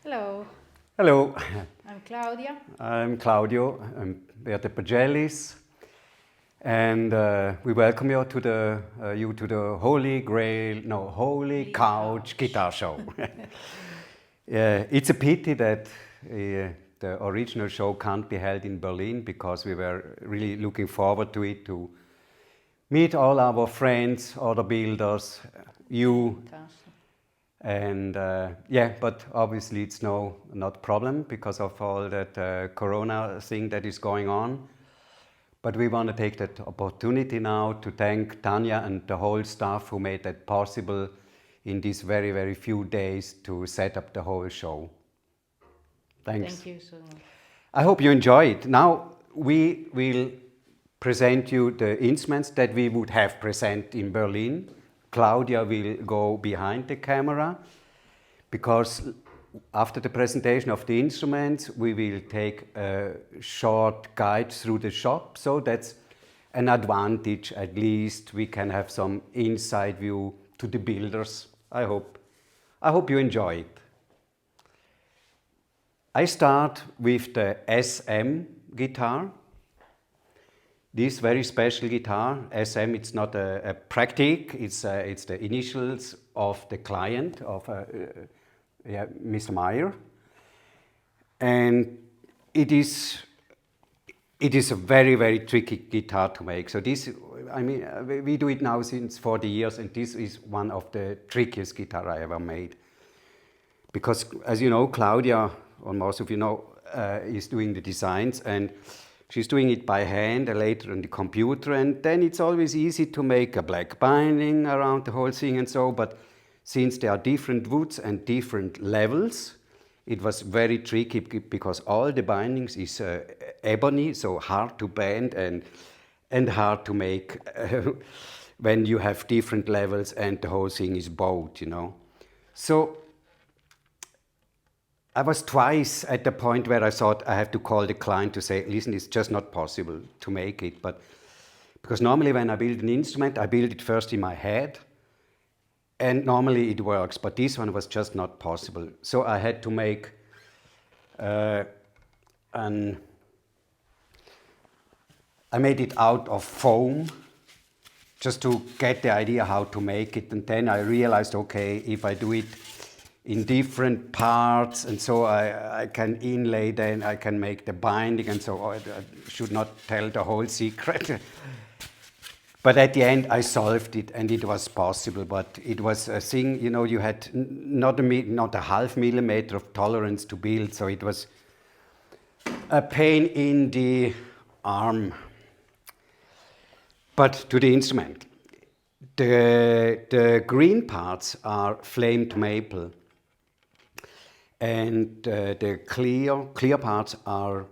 Hello, Hello, I'm Claudia. I'm Claudio. We are the Pagellis, and we welcome you to the Holy Grail, no, Holy Couch Guitar Show. It's a pity that the original show can't be held in Berlin because we were really looking forward to it, to meet all our friends, other builders, you. And but obviously it's not problem because of all that Corona thing that is going on. But we want to take that opportunity now to thank Tanya and the whole staff who made that possible in these very, very few days to set up the whole show. Thanks. Thank you so much. I hope you enjoy it. Now we will present you the instruments that we would have present in Berlin. Claudia will go behind the camera because after the presentation of the instruments we will take a short guide through the shop, so that's an advantage. At least we can have some inside view to the builders. I hope you enjoy it. I start with the SM guitar. This very special guitar, SM, it's not a practice, it's the initials of the client, of Mr. Meyer. And it is a very, very tricky guitar to make. So this, we do it now since 40 years, and this is one of the trickiest guitar I ever made. Because, as you know, Claudia, or most of you know, is doing the designs, and she's doing it by hand and later on the computer, and then it's always easy to make a black binding around the whole thing and so, but since there are different woods and different levels, it was very tricky because all the bindings is ebony, so hard to bend and hard to make when you have different levels and the whole thing is bowed, you know. So I was twice at the point where I thought I have to call the client to say, listen, it's just not possible to make it. But because normally when I build an instrument, I build it first in my head, and normally it works. But this one was just not possible. So I had to make I made it out of foam just to get the idea how to make it. And then I realized, okay, if I do it in different parts, and so I can inlay, then I can make the binding, and so I should not tell the whole secret. But at the end I solved it and it was possible, but it was a thing, you know, you had not a half millimeter of tolerance to build, so it was a pain in the arm. But to the instrument. The green parts are flamed maple. And the clear parts are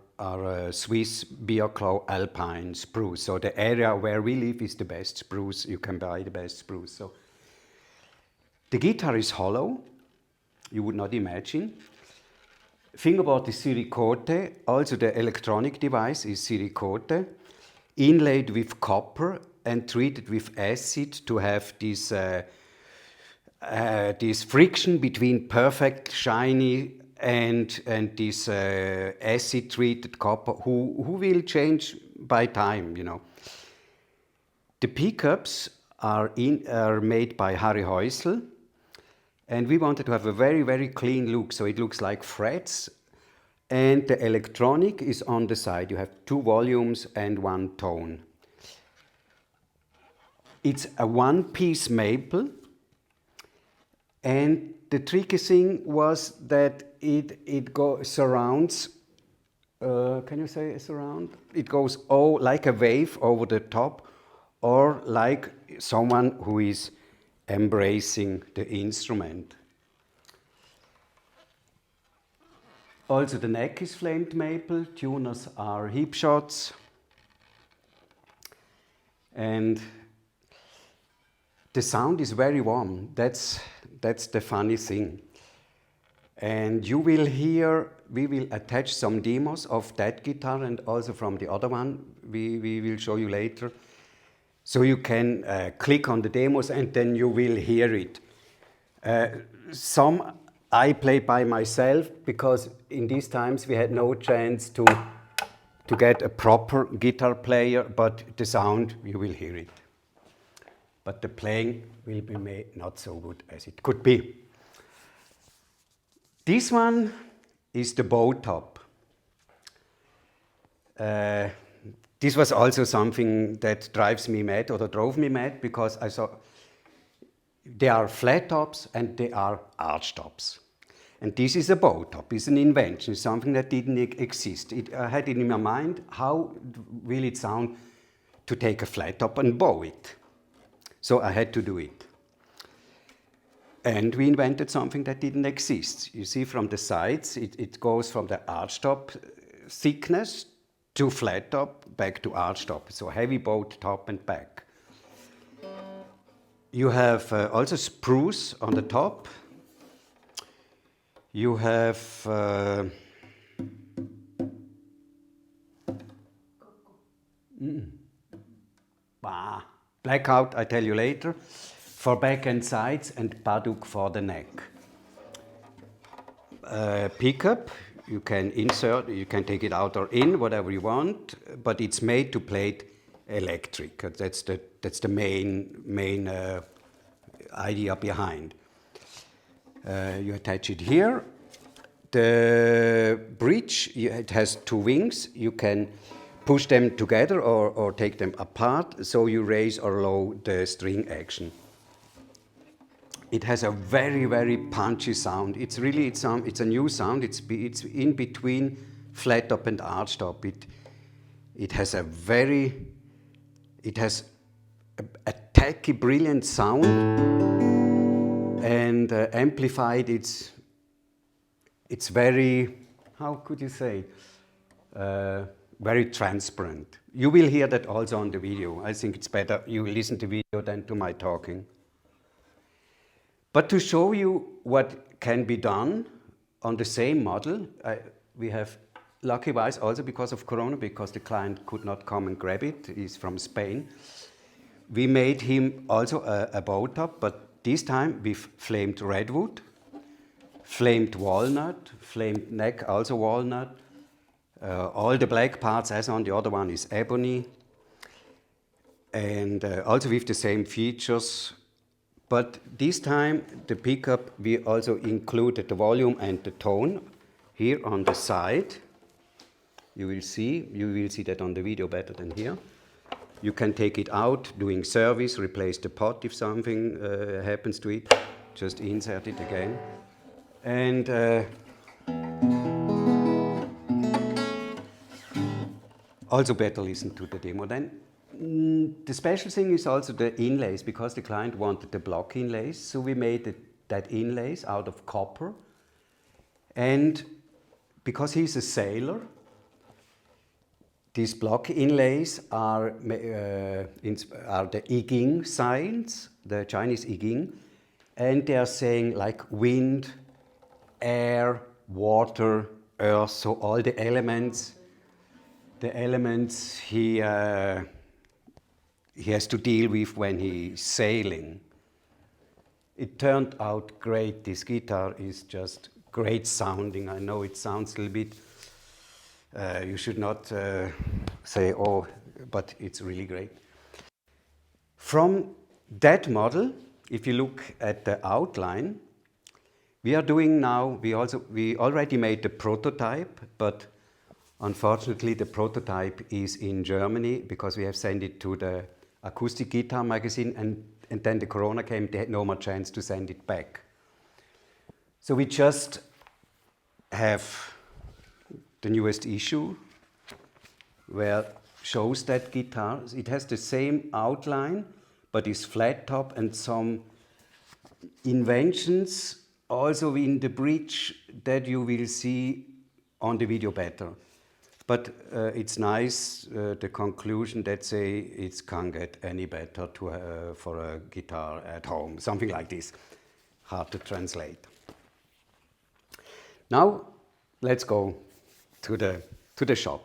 Swiss beer claw alpine spruce. So the area where we live is the best spruce. You can buy the best spruce. So the guitar is hollow. You would not imagine. Fingerboard is silicote. Also the electronic device is silicote, inlaid with copper and treated with acid to have this friction between perfect shiny and this acid treated copper who will change by time, you know. The pickups are made by Harry Häusl, and we wanted to have a very, very clean look, so it looks like frets, and the electronic is on the side. You have 2 volumes and 1 tone. It's a one-piece maple. And the tricky thing was that it surrounds, can you say surround? It goes like a wave over the top, or like someone who is embracing the instrument. Also the neck is flamed maple, tuners are hip shots, and the sound is very warm. That's the funny thing. And you will hear, we will attach some demos of that guitar and also from the other one we will show you later. So you can click on the demos and then you will hear it. Some I played by myself because in these times we had no chance to get a proper guitar player, but the sound, you will hear it. But the playing will be made not so good as it could be. This one is the bow top. This was also something that drives me mad, or drove me mad, because I saw there are flat tops and there are arch tops. And this is a bow top, it's an invention, it's something that didn't exist. I had it in my mind, how will it sound to take a flat top and bow it? So I had to do it. And we invented something that didn't exist. You see from the sides, it goes from the arch top thickness to flat top, back to arch top. So heavy bowed top and back. You have also spruce on the top. You have blackout, I tell you later, for back and sides, and paduk for the neck. Pickup, you can insert, you can take it out or in, whatever you want, but it's made to play it electric. That's the main idea behind. You attach it here. The bridge, it has two wings. You can push them together or take them apart, so you raise or lower the string action. It has a very, very punchy sound. It's a new sound. It's in between flat top and arch top. It has a tacky, brilliant sound, and amplified. It's very, how could you say, very transparent. You will hear that also on the video. I think it's better you listen to the video than to my talking. But to show you what can be done on the same model, we have, lucky-wise, also because of Corona, because the client could not come and grab it, he's from Spain, we made him also a bow top, but this time with flamed redwood, flamed walnut, flamed neck, also walnut. All the black parts, as on the other one, is ebony. And also with the same features. But this time, the pickup, we also included the volume and the tone here on the side. You will see that on the video better than here. You can take it out, doing service, replace the pot if something happens to it. Just insert it again. And also better listen to the demo. Then the special thing is also the inlays, because the client wanted the block inlays. So we made that inlays out of copper. And because he's a sailor, these block inlays are the I Ching signs, the Chinese I Ching, and they are saying like wind, air, water, earth, so all the elements he has to deal with when he's sailing. It turned out great. This guitar is just great sounding. I know it sounds a little bit, you should not say, oh, but it's really great. From that model, if you look at the outline, we are doing now, we already made the prototype, but unfortunately the prototype is in Germany because we have sent it to the Acoustic Guitar magazine, and then the Corona came, they had no more chance to send it back. So we just have the newest issue where shows that guitar. It has the same outline, but is flat top and some inventions also in the bridge that you will see on the video better. But it's nice, the conclusion that say it can't get any better for a guitar at home, something like this. Hard to translate. Now let's go to the shop.